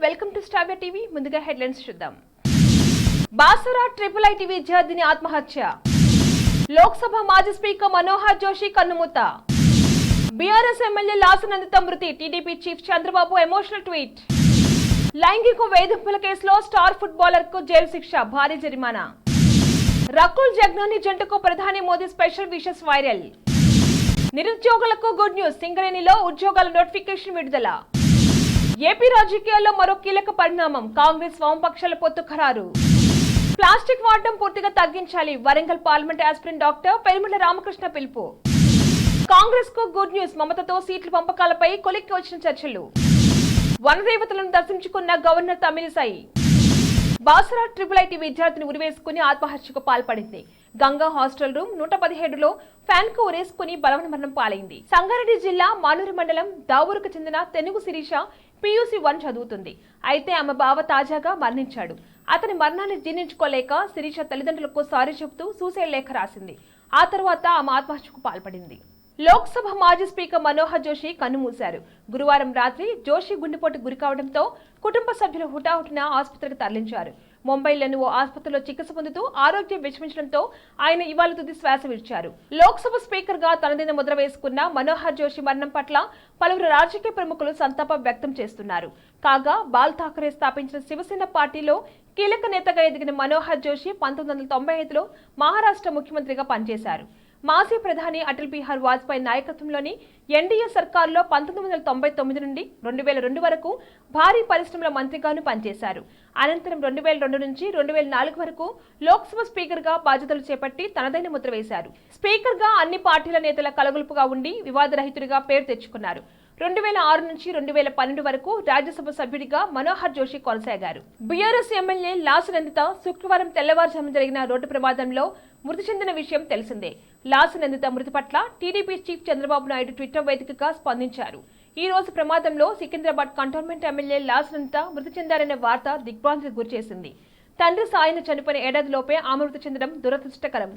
Welcome to Star TV. ముందుగా headlines చూద్దాం. Basara IIIT విద్యార్థిని ఆత్మహత్య. లోక్సభ మాజీ స్పీకర్ మనోహర్ జోషి కన్నుమూత. బీఆర్ఎస్ ఎమ్మెల్యే లాసనందిత మృతి. TDP chief Chandrababu emotional tweet. లైంగిక వేధింపుల కేసులో స్టార్ ఫుట్బాలర్ కు జైలు శిక్ష, భారీ జరిమానా. రకుల్ జగ్నాని జంటకు ప్రధాని మోదీ స్పెషల్ విషెస్ వైరల్. నిరుద్యోగులకు గుడ్ న్యూస్. సింగరేణిలో ఉద్యోగాల నోటిఫికేషన్ విడుదల. ఏపీ రాజకీయాల్లో మరో కీలక పరిణామం. కాంగ్రెస్ వామపక్షాల పొత్తు ఖరారు. ప్లాస్టిక్ వాడడం పూర్తిగా తగ్గించాలి. Warangal parliament aspirant doctor Perumala Ramakrishna పిలుపు. కాంగ్రెస్ కు గుడ్ న్యూస్. మమతతో సీట్ల పంపకాలపై కొలిక్కి వచ్చిన చర్చలు. వనదేవతలను దర్శించుకున్న గవర్నర్ తమిళిసై. బాసరా IIIT విద్యార్థిని ఉరివేసుకుని ఆత్మహత్యకు పాల్పడింది. గంగా హాస్టల్ రూమ్ 117లో ఫ్యాన్ కు ఉరేసుకుని బలవన్మరణం పాలైంది. సంగారెడ్డి జిల్లా మానూరు మండలం దావూరుకు చెందిన తెనుగు శిరీష PUC 1 చదువుతుంది. అయితే ఆమె బావ తాజాగా మరణించాడు. అతని మరణాన్ని జీర్ణించుకోలేక శిరీష తల్లిదండ్రులకు సారీ చెబుతూ సూసైడ్ లేఖ రాసింది. ఆ తర్వాత ఆమె ఆత్మహత్యకు పాల్పడింది. లోక్సభ మాజీ స్పీకర్ మనోహర్ జోషి కన్నుమూశారు. గురువారం రాత్రి జోషి గుండెపోటుకు గురికావడంతో కుటుంబ సభ్యులు హుటాహుటిన ఆసుపత్రికి తరలించారు. ముంబైలోని ఓ ఆసుపత్రిలో చికిత్స పొందుతూ ఆరోగ్యం విషమించడంతో ఆయన ఇవాళ తుది శ్వాస విడిచారు. లోక్సభ స్పీకర్ గా తనదైన ముద్ర వేసుకున్న మనోహర్ జోషి మరణం పట్ల పలువురు రాజకీయ ప్రముఖులు సంతాపం వ్యక్తం చేస్తున్నారు. కాగా బాల్ ఠాకరే స్థాపించిన శివసేన పార్టీలో కీలక నేతగా ఎదిగిన మనోహర్ జోషి 1995లో మహారాష్ట్ర ముఖ్యమంత్రిగా పనిచేశారు. మాజీ ప్రధాని అటల్ బిహారీ వాజ్పేయి నాయకత్వంలోని ఎన్డీఏ సర్కారులో 1999 నుండి 2002 వరకు భారీ పరిశ్రమల మంత్రిగాను పనిచేశారు. అనంతరం 2002 నుంచి 2004 వరకు లోక్సభ స్పీకర్ గా బాధ్యతలు చేపట్టి తనదైన ముద్ర వేశారు. స్పీకర్ గా అన్ని పార్టీల నేతల కలగలుపుగా ఉండి వివాదరహితుడిగా పేరు తెచ్చుకున్నారు. 2006 నుంచి 2012 వరకు రాజ్యసభ సభ్యుడిగా మనోహర్ జోషి కొనసాగారు. బీఆర్ఎస్ ఎమ్మెల్యే లాసనందిత శుక్రవారం తెల్లవారుజామున జరిగిన రోడ్డు ప్రమాదంలో మృతి చెందిన విషయం తెలిసిందే. లాసనందిత మృతి పట్ల TDP chief Chandrababu Naidu Twitter వేదికగా స్పందించారు. ఈ రోజు ప్రమాదంలో సికింద్రాబాద్ కంటోన్మెంట్ ఎమ్మెల్యే లాసనందిత మృతి చెందారనే వార్త దిగ్భ్రాంతికి గురిచేసింది. తండ్రి సాయన చనిపోయిన ఏడాదిలోపే ఆమె మృతి చెందడం దురదృష్టకరం.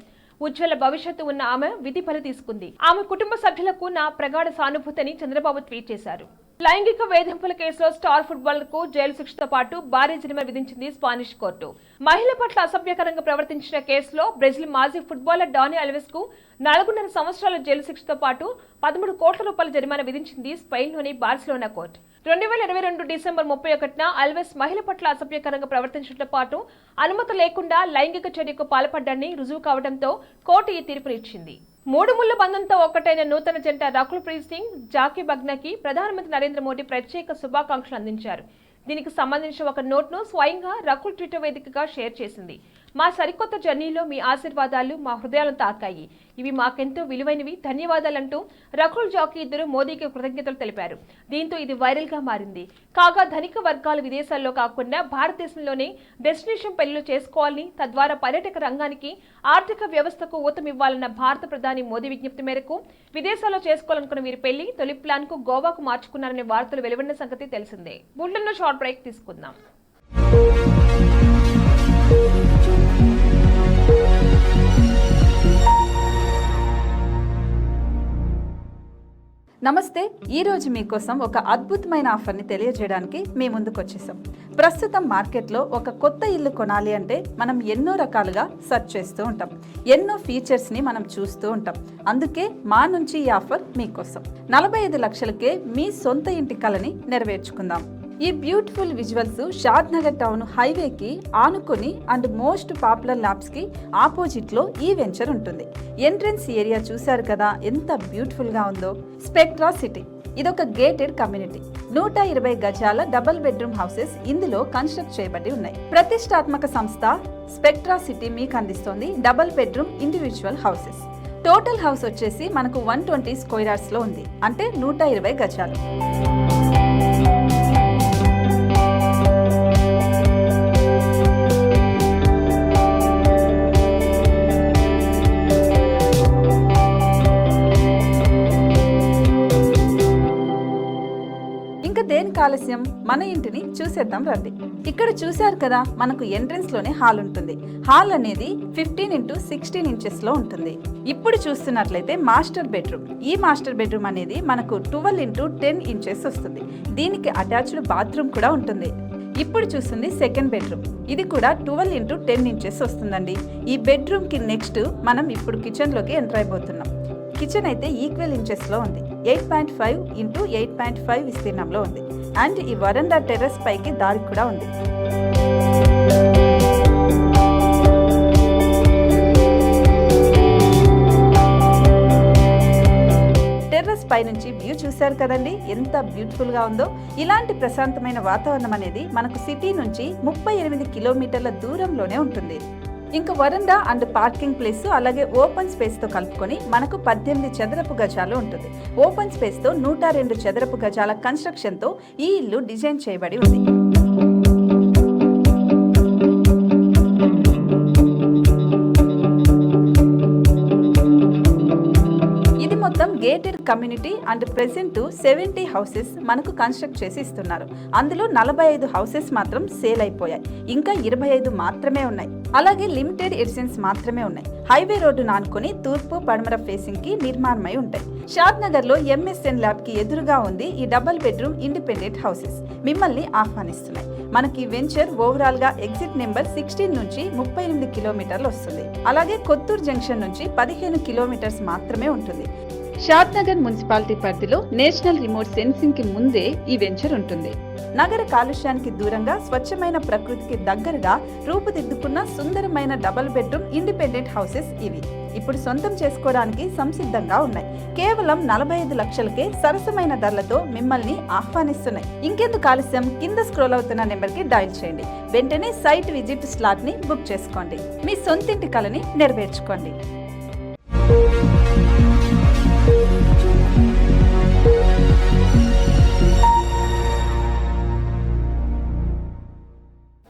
ఉజ్వల భవిష్యత్తు ఉన్న ఆమె విధి బలి తీసుకుంది. ఆమె కుటుంబ సభ్యులకు నా ప్రగాఢ సానుభూతిని చంద్రబాబు ట్వీట్ చేశారు. లైంగిక వేధింపుల కేసులో స్టార్ ఫుట్బాలర్ కు జైలు శిక్షతో పాటు భారీ జరిమానా విధించింది స్పానిష్ కోర్టు. మహిళ పట్ల అసభ్యకరంగా ప్రవర్తించిన కేసులో బ్రెజిల్ మాజీ ఫుట్బాలర్ డానీ అల్వెస్ కు 4.5 సంవత్సరాల జైలు శిక్షతో పాటు 13 కోట్ల రూపాయల జరిమానా విధించింది స్పెయిన్లోని బార్సిలోనా కోర్టు. 2022 డిసెంబర్ 31న అల్వెస్ మహిళ పట్ల అసభ్యకరంగా ప్రవర్తించడంతో పాటు అనుమతి లేకుండా లైంగిక చర్యకు పాల్పడ్డాన్ని రుజువు కావడంతో కోర్టు ఈ తీర్పునిచ్చింది. 3 ముళ్ల బంధంతో ఒక్కటైన నూతన జంట రకుల్ ప్రీత్ సింగ్, జాకీ బగ్నాకి ప్రధానమంత్రి నరేంద్ర మోదీ ప్రత్యేక శుభాకాంక్షలు అందించారు. దీనికి సంబంధించిన ఒక నోట్ను స్వయంగా రకుల్ ట్విట్టర్ వేదికగా షేర్ చేసింది. మా సరికొత్త జర్నీలో మీ ఆశీర్వాదాలు మా హృదయాలను తాకాయి. ఇవి మాకెంతో విలువైనవి. ధన్యవాదాలంటూ రకుల్, జాకీ ఇద్దరు మోదీకి కృతజ్ఞతలు తెలిపారు. దీంతో ఇది వైరల్ గా మారింది. కాగా ధనిక వర్గాలు విదేశాల్లో కాకుండా భారతదేశంలోనే డెస్టినేషన్ పెళ్లిలు చేసుకోవాలని, తద్వారా పర్యాటక రంగానికి, ఆర్థిక వ్యవస్థకు ఊతమివ్వాలన్న భారత ప్రధాని మోదీ విజ్ఞప్తి మేరకు విదేశాల్లో చేసుకోవాలనుకున్న వీరి పెళ్లి తొలి ప్లాన్ కు గోవాకు మార్చుకున్నారనే వార్తలు వెలువడిన సంగతి తెలిసిందే. బుల్లెటిన్లో షార్ట్ బ్రేక్ తీసుకుందాం. నమస్తే. ఈరోజు మీకోసం ఒక అద్భుతమైన ఆఫర్ని తెలియజేయడానికి మీ ముందుకు వచ్చేసాం. ప్రస్తుతం మార్కెట్లో ఒక కొత్త ఇల్లు కొనాలి అంటే మనం ఎన్నో రకాలుగా సెర్చ్ చేస్తూ ఉంటాం. ఎన్నో ఫీచర్స్ని మనం చూస్తూ ఉంటాం. అందుకే మా నుంచి ఈ ఆఫర్ మీకోసం. 45 లక్షలకే మీ సొంత ఇంటి కలని నెరవేర్చుకుందాం. ఈ బ్యూటిఫుల్ విజువల్స్ షాద్ నగర్ టౌన్ హైవేకి ఆనుకొని అండ్ మోస్ట్ పాపులర్ ల్యాబ్స్ కి ఆపోజిట్ లో ఈ వెంచర్ ఉంటుంది. ఎంట్రన్స్ ఏరియా చూశారు కదా ఎంత బ్యూటిఫుల్ గా ఉందో. స్పెక్ట్రా సిటీ ఇదొక గేటెడ్ కమ్యూనిటీ. 120 గజాల డబుల్ బెడ్రూమ్ హౌసెస్ ఇందులో కన్స్ట్రక్ట్ చేయబడి ఉన్నాయి. ప్రతిష్టాత్మక సంస్థ స్పెక్ట్రా సిటీ మీకు అందిస్తోంది double bedroom individual houses. Total house వచ్చేసి మనకు 120 స్క్వేర్ యార్డ్స్ లో ఉంది, అంటే 120 గజాలు. దేనికి ఆలస్యం, మన ఇంటిని చూసేద్దాం రండి. ఇక్కడ చూశారు కదా, మనకు ఎంట్రన్స్ లోనే హాల్ ఉంటుంది. హాల్ అనేది 15x16 ఇంచెస్ లో ఉంటుంది. ఇప్పుడు చూస్తున్నట్లయితే మాస్టర్ బెడ్రూమ్. ఈ మాస్టర్ బెడ్రూమ్ అనేది మనకు 12x10 ఇంచెస్ వస్తుంది. దీనికి అటాచ్డ్ బాత్రూమ్ కూడా ఉంటుంది. ఇప్పుడు చూస్తుంది సెకండ్ బెడ్రూమ్. ఇది కూడా 12x10 ఇంచెస్ వస్తుందండి. ఈ బెడ్రూమ్ కి నెక్స్ట్ మనం ఇప్పుడు కిచెన్ లోకి ఎంటర్ అయిపోతున్నాం. కిచెన్ అయితే ఈక్వల్ ఇంచెస్ లో ఉంది. 8.5 x 8.5 విస్తీర్ణంలో ఉంది. అండ్ ఈ వరండా టెర్రస్ పైకి దారి కూడా ఉంది. టెర్రస్ పై నుంచి వ్యూ చూశారు కదండి, ఎంత బ్యూటిఫుల్ గా ఉందో. ఇలాంటి ప్రశాంతమైన వాతావరణం అనేది మనకు సిటీ నుంచి 38 కిలోమీటర్ల దూరంలోనే ఉంటుంది. ఇంకా వరండా అండ్ పార్కింగ్ ప్లేస్ అలాగే ఓపెన్ స్పేస్ తో కలుపుకొని మనకు 18 చదరపు గజాలు ఉంటుంది. ఓపెన్ స్పేస్ తో 102 చదరపు గజాల కన్స్ట్రక్షన్ తో ఈ ఇల్లు డిజైన్ చేయబడి ఉంది. మొత్తం gated community and present 70 houses మనకు కన్స్ట్రక్ట్ చేసి ఇస్తున్నారు. అందులో 45 హౌసెస్ మాత్రం సేల్ అయిపోయాయి. ఇంకా 25 మాత్రమే ఉన్నాయి. అలాగే లిమిటెడ్ ఎడిషన్స్ మాత్రమే ఉన్నాయి. హైవే రోడ్డు నానుకొని తూర్పు పడమర ఫేసింగ్ కి నిర్మాణమై ఉంటాయి. షాద్ నగర్ లో MSN ల్యాబ్ కి ఎదురుగా ఉంది ఈ డబుల్ బెడ్రూమ్ ఇండిపెండెంట్ హౌసెస్ మిమ్మల్ని ఆహ్వానిస్తున్నాయి. మనకి వెంచర్ ఓవరాల్ గా ఎగ్జిట్ నెంబర్ 16 నుంచి 38 కిలోమీటర్లు వస్తుంది. అలాగే కొత్తూరు జంక్షన్ నుంచి 15 కిలోమీటర్స్ మాత్రమే ఉంటుంది. షాద్ నగర్ మున్సిపాలిటీ పరిధిలో నేషనల్ రిమోట్ సెన్సింగ్ కి ముందే ఈ వెంచర్ ఉంటుంది. నగర కాలుష్యానికి దూరంగా స్వచ్ఛమైన ప్రకృతికి దగ్గరగా రూపుదిద్దుకున్న సుందరమైన డబుల్ బెడ్రూమ్ ఇండిపెండెంట్ హౌసెస్ ఇవి. ఇప్పుడు సొంతం చేసుకోవడానికి సంసిద్ధంగా ఉన్నాయి. కేవలం 45 లక్షలకే సరసమైన ధరలతో మిమ్మల్ని ఆహ్వానిస్తున్నాయి. ఇంకెందుకు ఆలస్యం, కింద స్క్రోల్ అవుతున్న నెంబర్ కి డయల్ చేయండి. వెంటనే సైట్ విజిట్ స్లాట్ ని బుక్ చేసుకోండి. మీ సొంతింటి కలని నెరవేర్చుకోండి.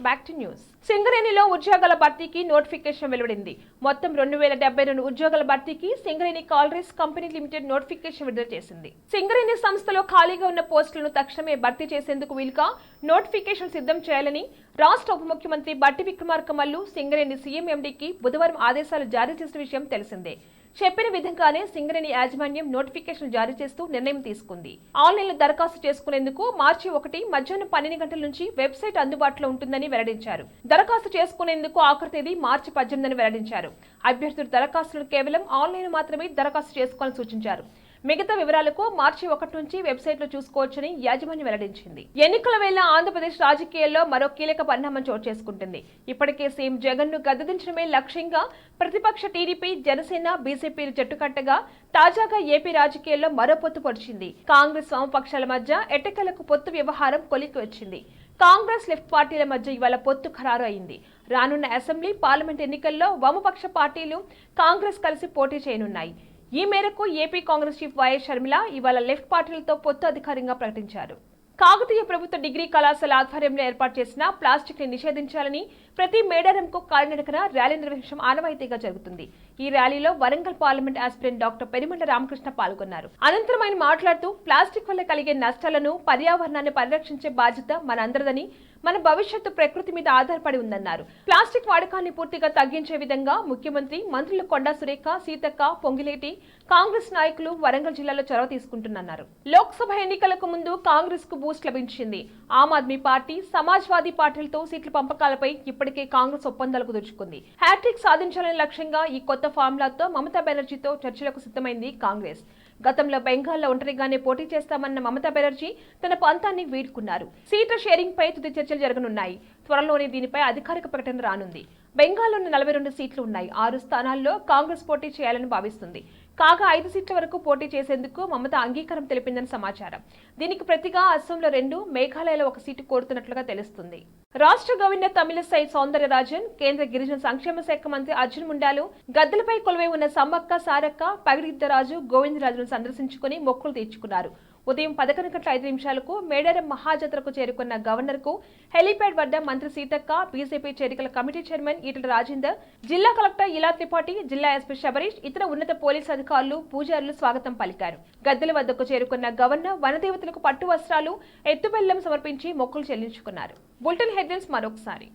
Back to news. సింగరేణిలో ఉద్యోగాల భర్తీకి నోటిఫికేషన్ వెలువడింది. మొత్తం 2072 ఉద్యోగాల భర్తీకి Singareni collieries company limited notification విడుదల చేసింది. సింగరేణి సంస్థలో ఖాళీగా ఉన్న పోస్టులను తక్షణమే భర్తీ చేసేందుకు వీలుగా నోటిఫికేషన్ సిద్ధం చేయాలని రాష్ట్ర ఉప ముఖ్యమంత్రి బట్టి విక్రమార్క మల్లు సింగరేణి సీఎం ఎండీకి బుధవారం ఆదేశాలు జారీ చేసిన విషయం తెలిసిందే. చెప్పిన విధంగానే సింగరేణి యాజమాన్యం నోటిఫికేషన్ జారీ చేస్తూ నిర్ణయం తీసుకుంది. ఆన్లైన్లో దరఖాస్తు చేసుకునేందుకు మార్చి 1 మధ్యాహ్నం 12 గంటల నుంచి వెబ్సైట్ అందుబాటులో ఉంటుందని వెల్లడించారు. దరఖాస్తు చేసుకునేందుకు ఆఖరి తేదీ మార్చి 18 అని వెల్లడించారు. అభ్యర్థులు దరఖాస్తులు కేవలం ఆన్లైన్ మాత్రమే దరఖాస్తు చేసుకోవాలని సూచించారు. మిగతా వివరాలకు మార్చి 1 నుంచి వెబ్సైట్ లో చూసుకోవచ్చని యాజమాన్యం వెల్లడించింది. ఎన్నికల వేళ ఆంధ్రప్రదేశ్ రాజకీయాల్లో మరో కీలక పరిణామం చోటు చేసుకుంటుంది. ఇప్పటికే సీఎం జగన్ ను గద్దెదించడమే లక్ష్యంగా ప్రతిపక్ష టీడీపీ, జనసేన, బీజేపీలు జట్టుకట్టగా తాజాగా ఏపీ రాజకీయాల్లో మరో పొత్తు పొడిచింది. కాంగ్రెస్ వామపక్షాల మధ్య ఎట్టకేలకు పొత్తు వ్యవహారం కొలికి వచ్చింది. కాంగ్రెస్ లెఫ్ట్ పార్టీల మధ్య ఇవాళ పొత్తు ఖరారు అయింది. రానున్న అసెంబ్లీ, పార్లమెంట్ ఎన్నికల్లో వామపక్ష పార్టీలు, కాంగ్రెస్ కలిసి పోటీ చేయనున్నాయి. ఈ మేరకు AP Congress chief YS Sharmila ఇవాళ లెఫ్ట్ పార్టీలతో పొత్తు అధికారికంగా ప్రకటించారు. కాకతీయ ప్రభుత్వ డిగ్రీ కళాశాల ఆధ్వర్యంలో ఏర్పాటు చేసిన ప్లాస్టిక్ ని నిషేధించాలని ప్రతి మేడారంకు కాలినడకన ర్యాలీ నిర్వహించడం ఆనవాయితీగా జరుగుతుంది. ఈ ర్యాలీలో Warangal parliament aspirant doctor Perimanda Ramakrishna పాల్గొన్నారు. అనంతరం ఆయన మాట్లాడుతూ ప్లాస్టిక్ వల్ల కలిగే నష్టాలను, పర్యావరణాన్ని పరిరక్షించే బాధ్యత మనందరిదని, మన భవిష్యత్తు ప్రకృతి మీద ఆధారపడి ఉందన్నారు. ప్లాస్టిక్ వాడకాన్ని పూర్తిగా తగ్గించే విధంగా ముఖ్యమంత్రి, మంత్రులు కొండా సురేఖ, సీతక్క, పొంగిలేటి, కాంగ్రెస్ నాయకులు వరంగల్ జిల్లాలో చొరవ తీసుకుంటున్నారు. లోక్సభ ఎన్నికలకు ముందు కాంగ్రెస్ కు బూస్ట్ లభించింది. ఆమ్ ఆద్మీ పార్టీ, సమాజ్వాదీ పార్టీలతో సీట్ల పంపకాలపై ఇప్పటికే కాంగ్రెస్ ఒప్పందాలకు దూచుకుంది. హ్యాట్రిక్ సాధించాలనే లక్ష్యంగా ఈ కొత్త ఫార్ములాతో మమతా బెనర్జీతో చర్చలకు సిద్ధమైంది కాంగ్రెస్. గతంలో బెంగాల్లో ఒంటరిగానే పోటీ చేస్తామన్న మమతా బెనర్జీ తన పంతాన్ని వీడుకున్నారు. సీట్ల షేరింగ్ పై తుది చర్చలు జరగనున్నాయి. త్వరలోనే దీనిపై అధికారిక ప్రకటన రానుంది. బెంగాల్లోని 42 సీట్లు ఉన్నాయి. 6 స్థానాల్లో కాంగ్రెస్ పోటీ చేయాలని భావిస్తుంది. కాగా 5 సీట్ల వరకు పోటీ చేసేందుకు మమత అంగీకారం తెలిపిందని సమాచారం. దీనికి ప్రతిగా అస్సాంలో 2, మేఘాలయలో 1 సీటు కోరుతున్నట్లుగా తెలుస్తుంది. రాష్ట్ర గవర్నర్ తమిళసై సౌందరరాజన్, కేంద్ర గిరిజన సంక్షేమ శాఖ మంత్రి అర్జున్ ముండాలు గద్దెలపై కొలువై ఉన్న సమ్మక్క, సారక్క, పగిడిద్దరాజు, గోవిందరాజును సందర్శించుకుని మొక్కులు తీర్చుకున్నారు. ఉదయం 11:05 మేడారం మహాజాతరకు చేరుకున్న గవర్నర్ కు హెలీప్యాడ్ వద్ద మంత్రి సీతక్క, బీజేపీ చేరికల కమిటీ చైర్మన్ ఈటల రాజేందర్, జిల్లా కలెక్టర్ ఇలా త్రిపాఠి, జిల్లా ఎస్పీ శబరీష్, ఇతర ఉన్నత పోలీసు అధికారులు, పూజారులు స్వాగతం పలికారు. గద్దెల వద్దకు చేరుకున్న గవర్నర్ వనదేవతలకు పట్టు వస్త్రాలు, ఎత్తుబెల్లం సమర్పించి మొక్కులు చెల్లించుకున్నారు. బులెటిన్ హెడ్లైన్స్ మరొకసారి.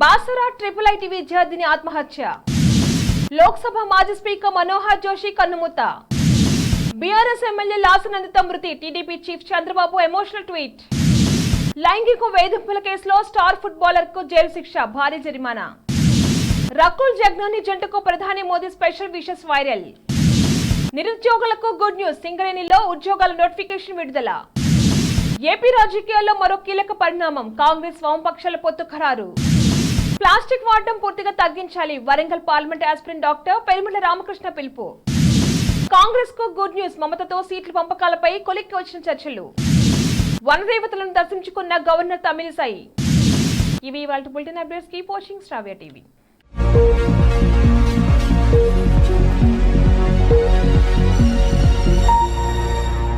బాసరా IIIT విద్యార్థిని ఆత్మహత్య. లోక్సభ మాజీ స్పీకర్ మనోహర్ జోషి కన్నుమూత. బీఆర్ఎస్ ఎమ్మెల్యే లాసనందిత మృతి. TDP chief Chandrababu emotional tweet. లైంగిక వేధింపుల కేసులో స్టార్ ఫుట్బాలర్ కు జైలు శిక్ష, భారీ జరిమానా. రకుల్ జగ్నాని జంటకు ప్రధాని మోదీ స్పెషల్ విషెస్ వైరల్. నిరుద్యోగులకు గుడ్ న్యూస్, సింగరేణిలో ఉద్యోగాల నోటిఫికేషన్ విడుదల. ఏపీ రాజకీయాల్లో మరో కీలక పరిణామం, కాంగ్రెస్ వామపక్షాల పొత్తు ఖరారు. ప్లాస్టిక్ వాడడం పూర్తిగా తగ్గించాలి, Warangal parliament aspirant doctor Perumala Ramakrishna పిలుపు. కాంగ్రెస్ కు గుడ్ న్యూస్, మమతతో సీట్ల పంపకాలపై కొలిక్కి వచ్చిన చర్చలు. వనదేవతలను దర్శించుకున్న గవర్నర్ తమిళిసై. ఇవి ఇవాళ బులెటిన్ అప్డేట్స్. కీప్ వాచింగ్ శ్రావ్య టీవీ.